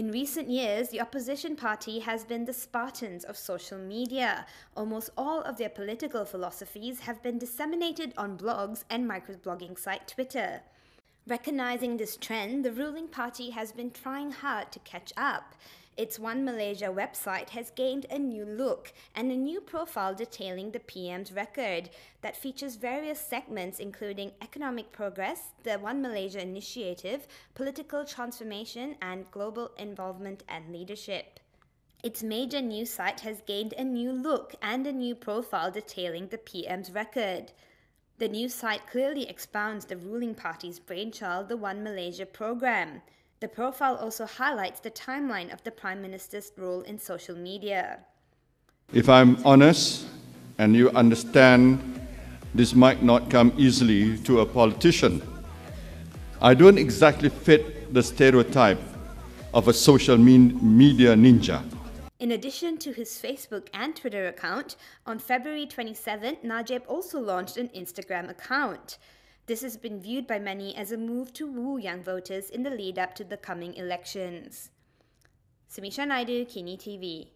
In recent years, the opposition party has been the Spartans of social media. Almost all of their political philosophies have been disseminated on blogs and microblogging site Twitter. Recognizing this trend, the ruling party has been trying hard to catch up. Its 1Malaysia website has gained a new look and a new profile detailing the PM's record that features various segments including economic progress, the 1Malaysia initiative, political transformation, and global involvement and leadership. Its major news site has gained a new look and a new profile detailing the PM's record. The news site clearly expounds the ruling party's brainchild, the 1Malaysia program. The profile also highlights the timeline of the Prime Minister's role in social media. If I'm honest, and you understand this might not come easily to a politician, I don't exactly fit the stereotype of a social media ninja. In addition to his Facebook and Twitter account, on February 27th, Najib also launched an Instagram account. This has been viewed by many as a move to woo young voters in the lead-up to the coming elections. Samisha Naidu, Kini TV.